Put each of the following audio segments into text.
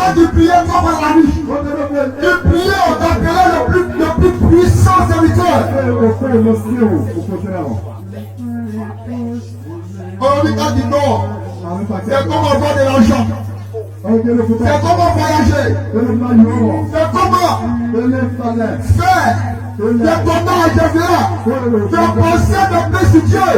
Quand tu priais comme un ami, tu priais, on t'appelait le plus puissant serviteur. On lui a dit non. C'est comment avoir de l'argent. C'est comment voyager. C'est comment faire. C'est comment agir là. C'est penser de paix sur Dieu.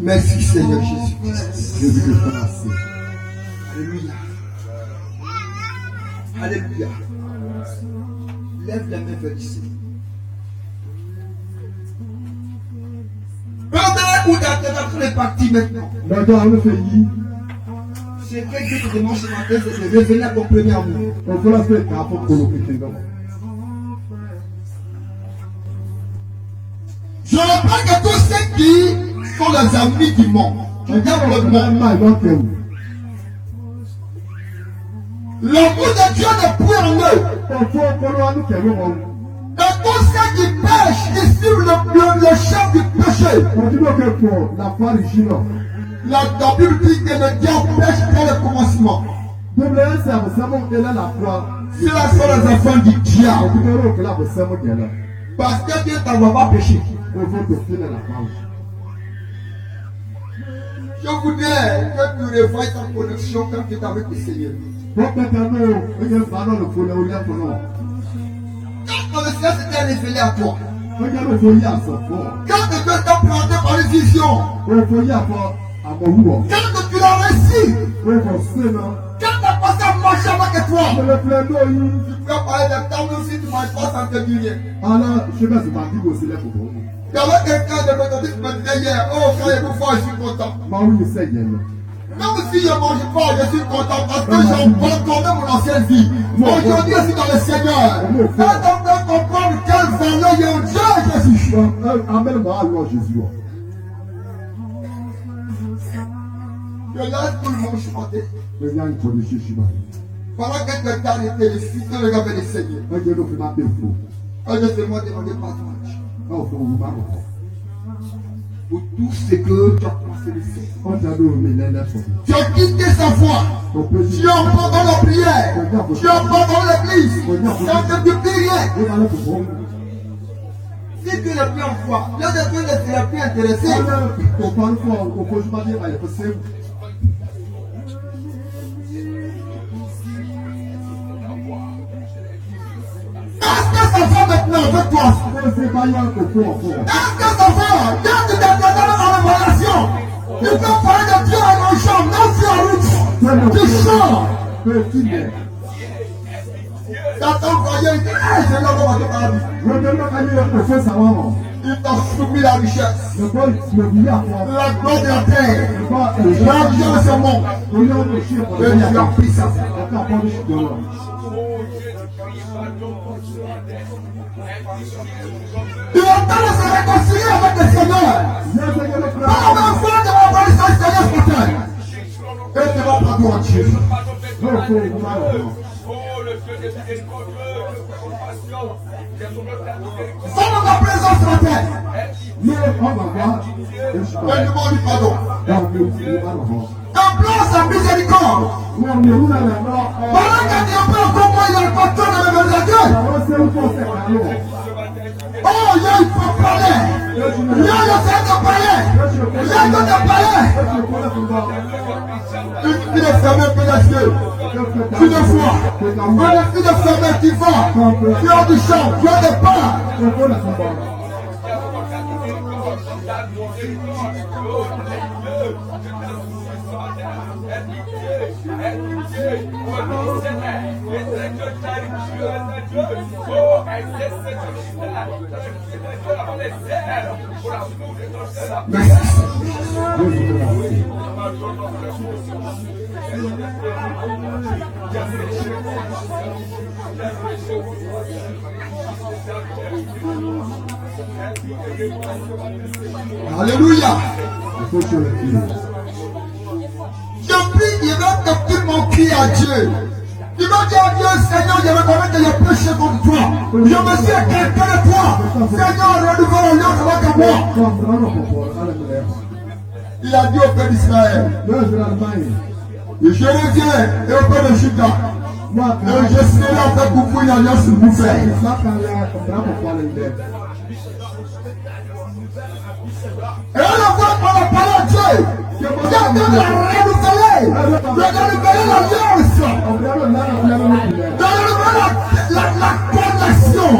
Merci Seigneur Jésus-Christ. Je veux te remercier. Alléluia. Alléluia. Lève la main vers le Seigneur. Pendant où ta tête est partie maintenant. C'est que Dieu te demande ce matin, c'est de revenir à ton premier amour. Je reprends que tous ceux qui sont les amis du monde, regardent le monde. L'amour de Dieu n'est plus en eux. Et tous ceux qui pêchent, qui suivent le chef du péché. La Bible dit que le diable pêche dès le commencement. C'est là sont les enfants du diable. Parce que Dieu ne t'envoie pas pécher. Je voudrais que tu revoies ta connexion quand tu es avec le Seigneur. Quand le Seigneur s'était révélé à toi. Quand Dieu t'a planté par une vision. Quand tu l'as reçu. Quand tu as passé à marcher avec toi. Tu peux parler de temps aussi, tu ne manges pas sans te dire. Il y avait quelqu'un de méthodiste qui me disait hier, oh frère, pourquoi je suis content. Même si je ne mange pas, je suis content parce que j'ai abandonné mon ancienne vie. Aujourd'hui, je suis dans le Seigneur. Quand on peut comprendre quelle valeur il y a au Dieu Jésus. Amène-moi alors Jésus. Je laisse tout le monde chanter. Pendant que quelqu'un était le fils de regarder le Seigneur. Je seulement demandé pardon. Pour tout ce que tu as pensé de faire. Tu as quitté sa voie. Tu as abandonné la prière. Tu as abandonné l'église. Ça ne te dit rien. Si tu n'es plus en foi, Dieu ne sera plus intéressé. Est-ce que ça va maintenant avec toi? Est-ce que ça va? Quand tu t'es dans la relation, tu peux parler de Dieu à nos gens, même si en route, tu chantes. Satan croyait, il dit, c'est là qu'on va te parler. Il t'a soumis la richesse, la gloire de la terre, l'argent de ce monde. Et tu as pris ça. Tu entends de se réconcilier avec le Seigneur. Par la foi de la relation Seigneur ce matin. Et tu vas pardonner à Dieu. Sans la présence ce matin. Et demande du pardon. Implore sa miséricorde. Pendant que tu as peur comme moi, il y a le patron de l'évangile. Oh, là, il faut parler. Là, il essaie de parler. Là, il doit te parler. Une fille de fermée peut l'esprit. Tu ne vois. Une fille de fermée qui va. Tu as du chant. Tu as des pas. Alléluia. Depuis, il va depuis mon cri à Dieu. Il m'a dit à Dieu, Seigneur, je reconnais que j'ai péché contre toi. Je me suis écarté de toi. Seigneur, renouvelle l'alliance avec moi. Il a dit au peuple d'Israël, je reviens et au peuple de Juda. Et je serai avec vous pour une alliance pour vous faire. Et on le voit par la parole de Dieu. Il a renouvelé l'alliance. De la connexion.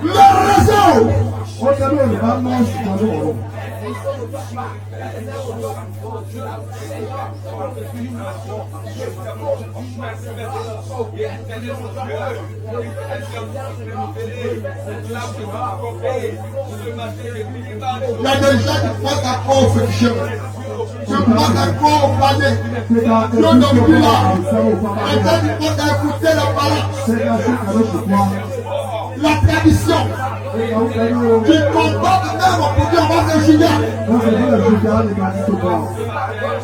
Le réseau. Il y a des gens qui passent à cause de chemin. Je passe encore au planète. Je ne donne plus là. Les gens qui passent à écouter la parole. La tradition. Qui combattent même pour dire on va faire Juda.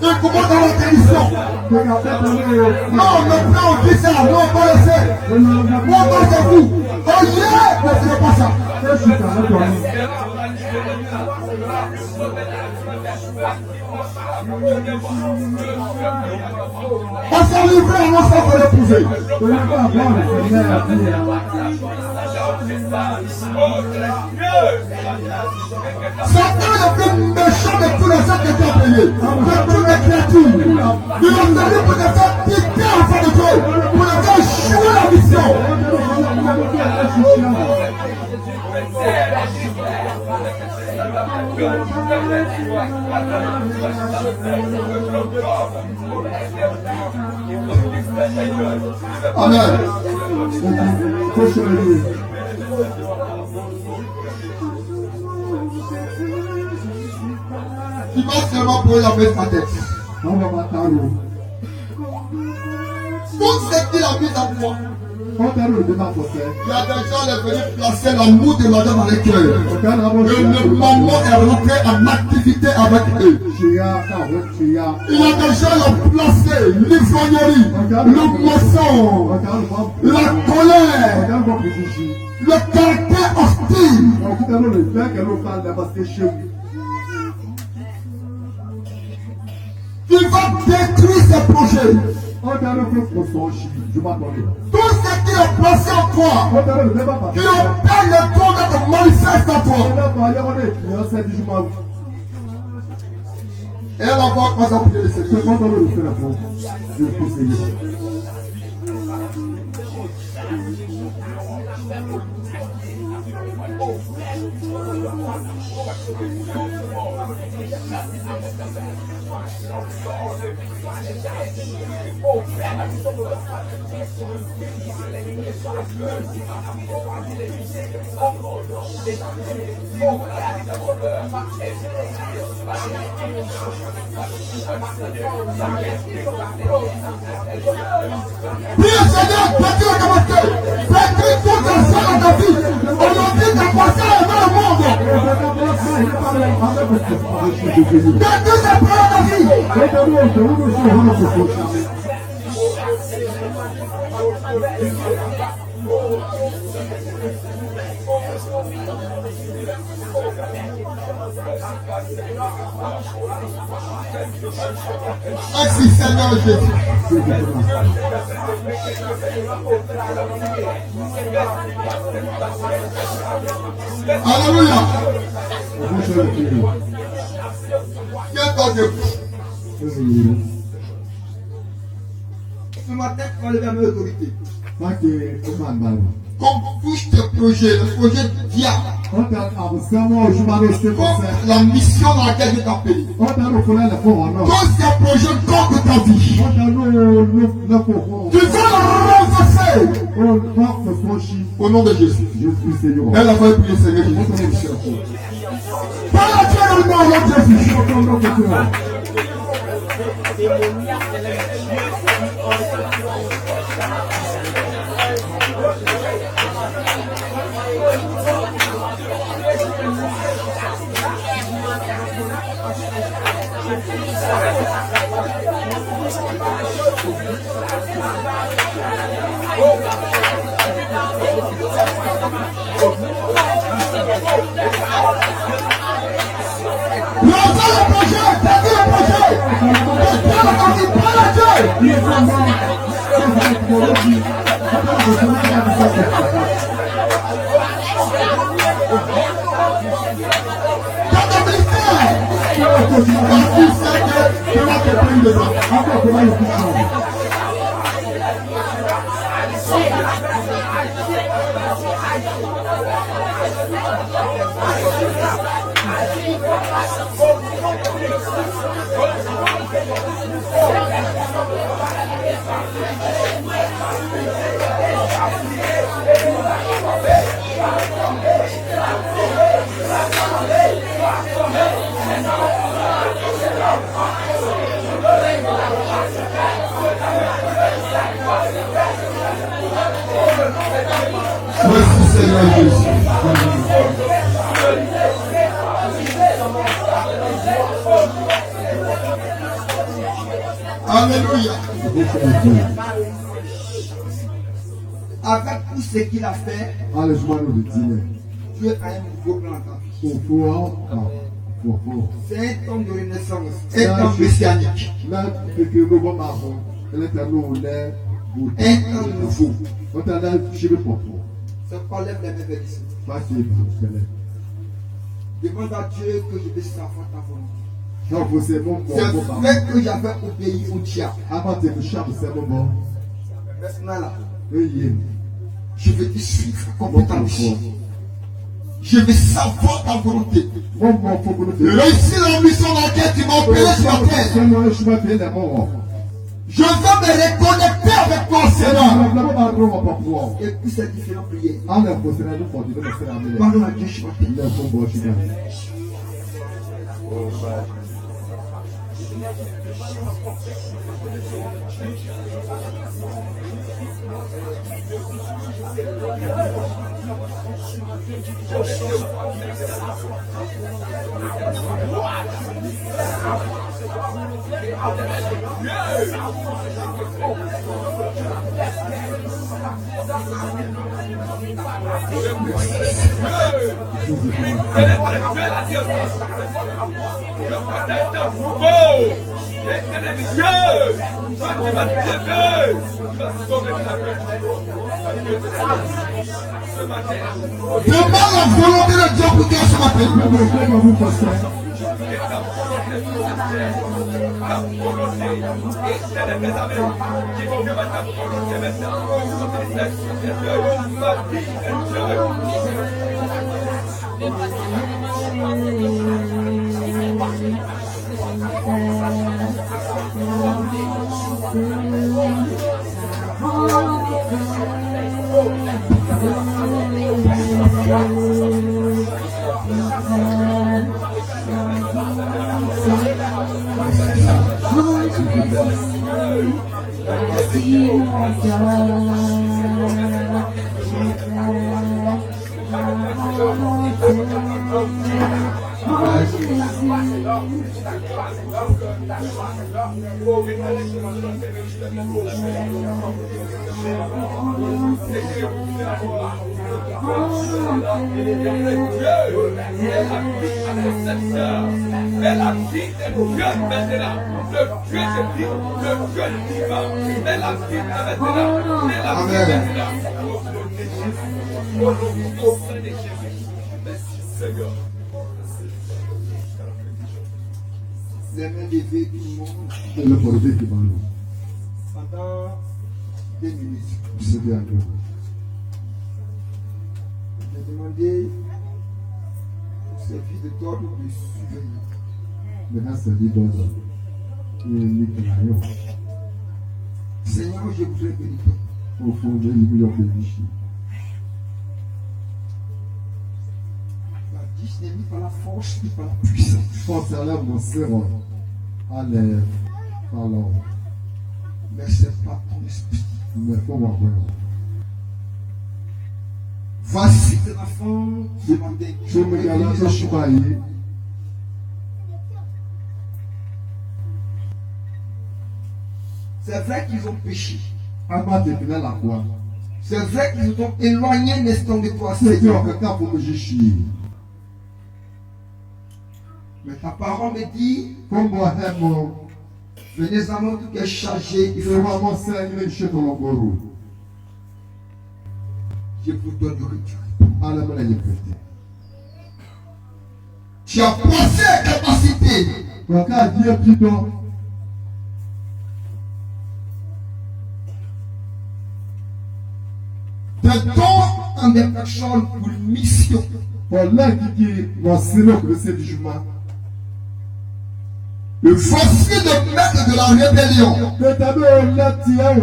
Ils combattent dans la tradition. Non, maintenant on dit ça. Non, on va laisser. Moi, on va c'est vous. Oh yeah! Mais ce n'est pas ça. On s'est livré à mon sang pour l'épouser. Satan est le plus méchant de tous les gens qui étaient payés, de toutes les créatures. Il a fallu pour les faire piquer en fin de Dieu, pour les faire jouer la mission. Amen. Tu vas seulement pour la mettre ta tête. Tout ce qu'il a mis en toi. Il y a des gens qui venaient placer l'amour de madame dans les cœurs. Et le maman est rentré en activité avec eux. Il y a des gens qui ont placé l'ivrognerie, le mensonge, la colère, le caractère hostile. Il va détruire ses projets. Tout ce qui est placé en toi, qui opère le tour de te manifeste en toi. Et elle va voir quoi ça peut le Seigneur. Prie Seigneur, Prie la capacité. Prie tout le sang dans ta vie. Aujourd'hui, ta passé dans le monde. Prie ta parole dans ta vie. Merci Seigneur Jésus. Alléluia. Ce matin, on va lever à mes autorités. Qu'on touche tes projets, le projet diable. La mission dans laquelle je t'appelle. Tous ces projets contre ta vie. Tu vas le renverser. Au nom de Jésus. Elle a fait prier Seigneur Jésus. Par la Dieu au nom de Jésus. Alléluia. Avec tout ce qu'il a fait, Dieu a un nouveau plan dans ta vie. C'est un temps de renaissance, un temps messianique. Un temps nouveau. C'est pas lève les mains vers ici. Demande à Dieu que je puisse savoir ta volonté. C'est vrai que j'avais obéi au diable. Maintenant là, je vais te suivre comme ta vie. Je vais savoir ta volonté. Réussir la mission dans laquelle tu m'as appelé ce matin. Je vais me reconnecter avec toi, Seigneur. Et puis ces différentes prières. Pardon à Dieu, je m'appelle. Demande la volonté de Dieu pour toi ce matin. Les mains levées, tout le monde. Pendant 2 minutes. Je vais demander au service de d'ordre de surveiller. Seigneur, je voudrais bénir toi. La dix n'est ni par la force ni par la puissance. Alors, mais c'est pas ton esprit. mais faut voir quoi. Voici tes enfants demandés. Je me regarde dans ce pays. C'est vrai qu'ils ont péché. Avant de finir la foi. C'est vrai qu'ils ont éloigné l'instant de toi, C'est Seigneur. quelqu'un pour me juger. Mais ta parole me dit, Comme moi, venez à moi tout qui est chargé, il je faut vais m'enseigner les choses dans le bureau. je vous donne le retour. Allez, me les prêter. Tu as pensé à capacité. Donc, à dire plutôt, de temps en des personnes pour une mission. pour l'un qui va se lever du jugement. Le voici le maître de la rébellion Peut-être là, tiens,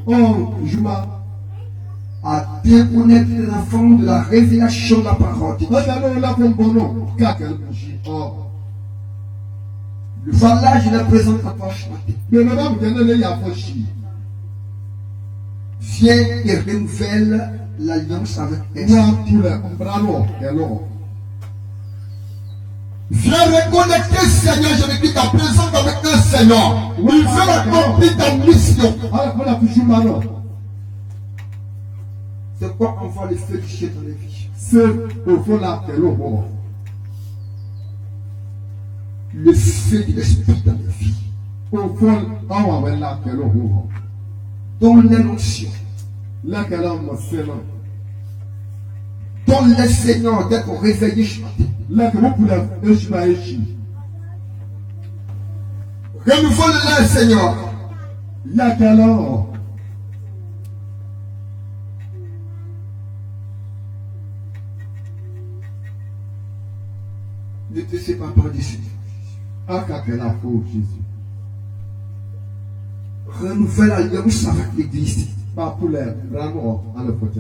oh, jugement. à déconnaître l'enfant de la révélation de la parole. Peut-être là, pour bon nom, car quel bougie. Oh, Voilà, je le présente à toi ce matin. mais madame, vous avez les affiches. Viens et renouvelle l'alliance avec elle. Moi, pour le bravo, hello. Viens reconnecter, Seigneur, je me dis ta présence avec un Seigneur. Il veut accomplir ta mission. Alors, on a toujours mal. C'est quoi on voit le feu du chien dans les vies. C'est au fond là, hello. Le feu de l'esprit dans les vies. Au fond, on va là, hello. Dont l'émotion, Là, qu'elle a mon Seigneur. dont les Seigneurs d'être réveillés ce matin. Là, que vous pouvez le juger. Renouvelle-le, Seigneur. Là, qu'elle a. Ne te sépare pas du Seigneur. Ah, qu'elle a faux, Jésus. Renouvelle l'alliance avec l'Église. Pas pour les bravo, à le côté.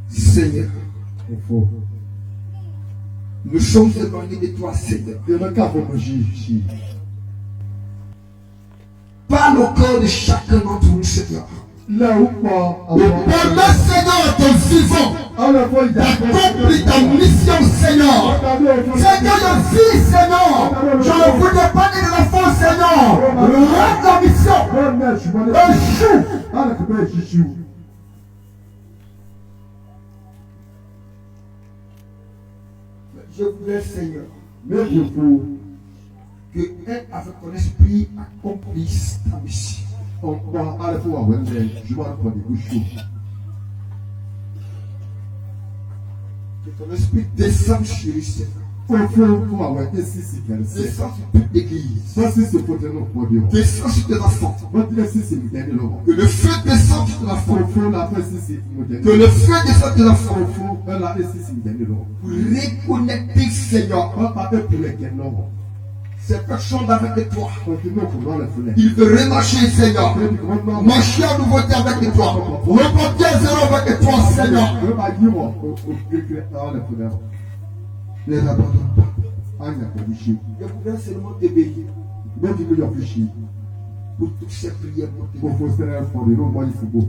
Seigneur, Au fond. nous sommes éloignés de toi, Seigneur. Et le cas pour me juger. Parle au cœur de chacun d'entre nous, Seigneur. Là où pas, Et permets, Seigneur, ton vivant d'accomplir ta mission, Seigneur. Seigneur, je vis, Seigneur. Je ne voudrais pas de l'enfant, Seigneur. Rends la mission. Échoue. Je voudrais, Seigneur, Mais il faut, que un avec ton esprit accomplisse ta mission. on va à la fois avoir je vais prendre des bouchons. Que ton esprit descende sur les Seigneur. Au fond, on va avoir des six qui Descend sur toute l'église. ça, c'est ce côté là pour dire. Descend sur tes enfants. Votre six, c'est le dernier là. Que le feu descende sur tes enfants. Au fond, la fois six, c'est le dernier. Que le feu descende sur tes enfants. Au fond, là, et six, c'est le dernier là. Pour reconnecter, Seigneur, On va pas pour les gains là. ces personnes avec toi. Continuez pour voir la fenêtre. Il veut remarcher, Seigneur. Marcher en nouveauté avec toi. Reporter à zéro avec toi, Seigneur. Je vais pas dire, au la fenêtre. Ne l'abandonne pas. Ah, il y a pas de chien. Je voudrais seulement t'ébéir Même si il y a plus chien. pour toutes ces prières pour Au te fond, c'est un fond de l'eau, moi, il faut beau.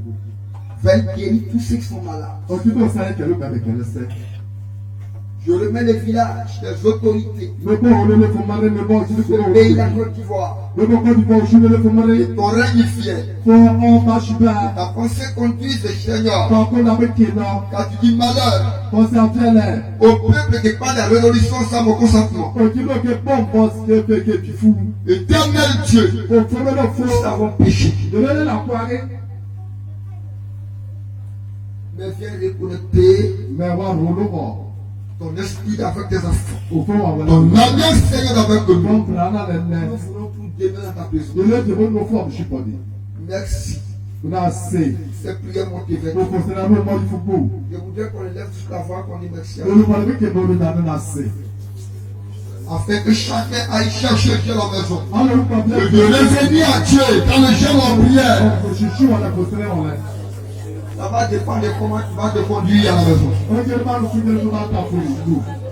Fais guérir tous ceux qui sont malades. On dit qu'on s'arrête qu'elle est avec elle, c'est. Je remets les villages, les autorités, Mais bon, on est pour marrer, mais bon, si le pays de la Côte d'Ivoire. mais bon, quand il faut, je vais le pour marrer. Ton règne fier. Faut, on marche bien. Ta pensée conduise, Seigneur. Quand on a avec qui, là, Quand tu dis malheur on s'en fait là. au peuple qui parle de la résolution sans mon consentement. On dit que bon, boss, que tu fous. Éternel Dieu, On fait le nous faux. avons péché. Donnez la poirée. Mais viens reconnecter Mais on va rouler, bon. ton esprit avec tes enfants. Au fond, on va Ton alliance, Seigneur, avec nous. bon, prendre la Nous laine. voulons tout demeurer dans ta De présence. l'aide de votre forme, je suis pas dit. Merci. On a assez. Ces prières m'ont éveillé. Pour considérer le monde, il faut beau. Je voudrais qu'on élève toute la voix, qu'on dit merci à On Dieu. ne parle pas que bon, on a assez. Afin que chacun aille chercher Dieu à la maison. Alors, on va Et de revenir à Dieu quand les gens en prière. on chuchote, on a considéré, on l'a. Ça va dépendre de comment tu vas te conduire à la maison. On ne parle pas de ce qu'on a fait.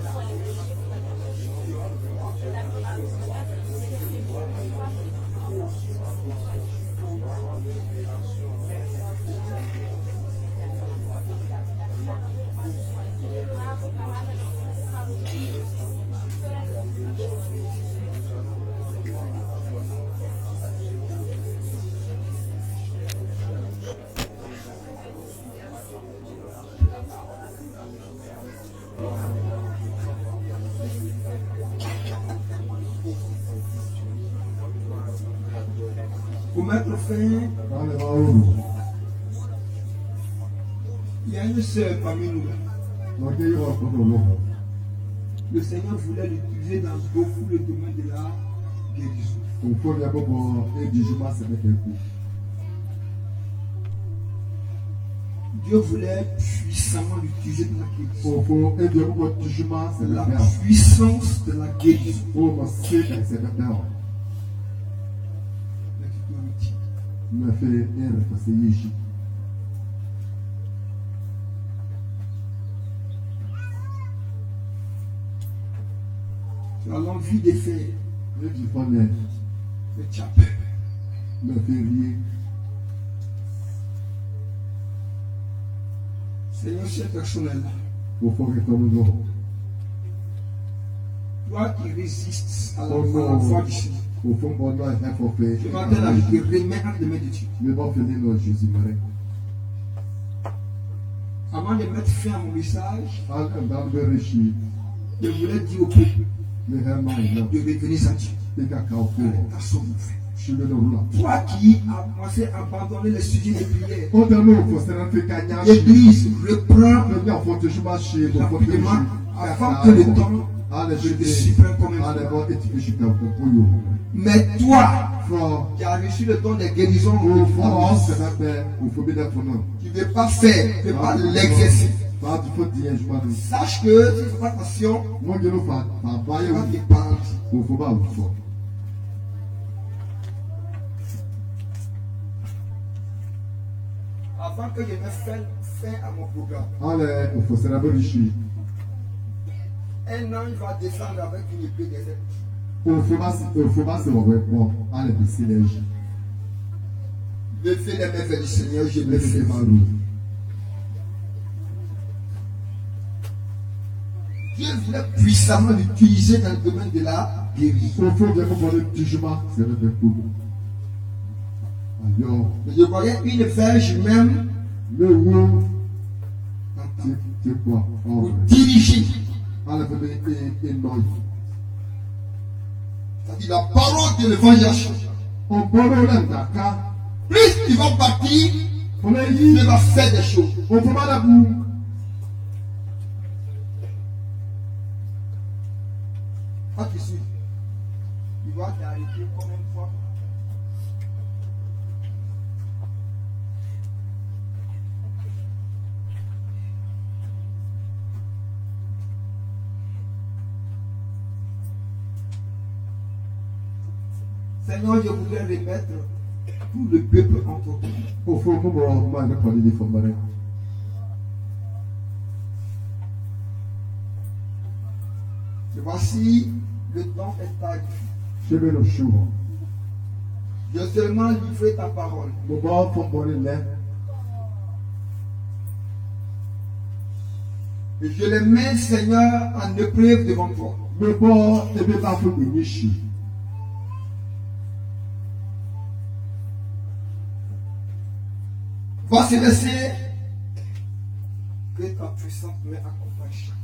Pour mettre fin, il y a une sœur parmi nous. Le Seigneur voulait l'utiliser dans beaucoup de domaines de la guérison. Dieu voulait puissamment l'utiliser dans la guérison. La puissance de la guérison. Tu as l'envie de faire, mais tu as peur. Seigneur, cette personne-là, toi qui résistes à la voix du Seigneur, je m'attends à te remettre entre les mains de Dieu. Avant de mettre fin à mon message, je voulais dire au peuple de revenir à Dieu. À son mouvement. Toi qui as commencé à abandonner les sujets de prière, l'Église reprend rapidement avant que le temps je te supprime comme un frère. Mais toi qui as reçu le don des guérisons, tu ne veux pas faire, tu ne veux pas l'exercer. Sache que si tu fais attention, tu vas te pendre. Avant que je ne fasse fin à mon programme, un ange va descendre avec une épée des ailes. Levez les mains vers le Seigneur, je me fais mal. Dieu voulait puissamment l'utiliser dans le domaine de la guérison. Je voyais une verge même pour diriger. C'est-à-dire la parole de l'évangile. Plus tu vas bâtir, tu vas faire des choses. Quand tu suis, tu vas t'arrêter combien de fois? Seigneur, je voudrais remettre tout le peuple entre toi. Et voici, le temps est arrivé. Je vais seulement livrer ta parole. Et je les mets, Seigneur, en épreuve devant toi. Va se laisser que ta puissance me accompagne chacun.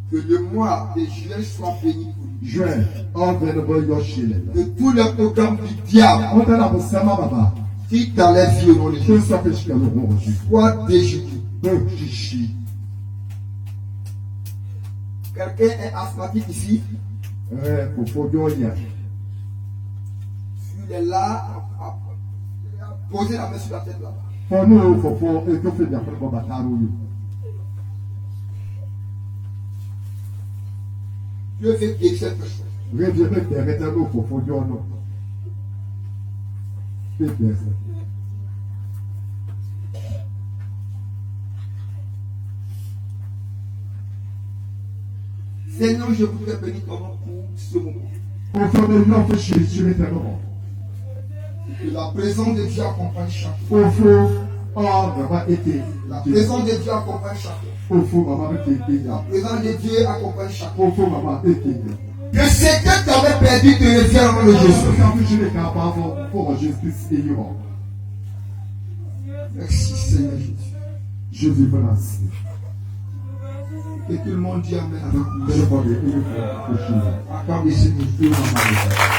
Que le mois de juillet soit béni pour lui. Que tout le programme du diable qui dans les vies au nom de Jésus soit déjoué. Quelqu'un est asthmatique ici? Il est là à poser la main sur la tête là-bas. Dieu veut guérir cette personne. Seigneur, je voudrais bénir ton nom pour ce moment. Que la présence de Dieu accompagne chacun. La présence de Dieu accompagne chacun. La présence de Dieu accompagne chacun. Que ce que tu avais perdu te revienne en Jésus. Merci Seigneur Jésus. Je veux merci. Et tout le monde dit Amen. Acclamez Seigneur Dieu, ma maison.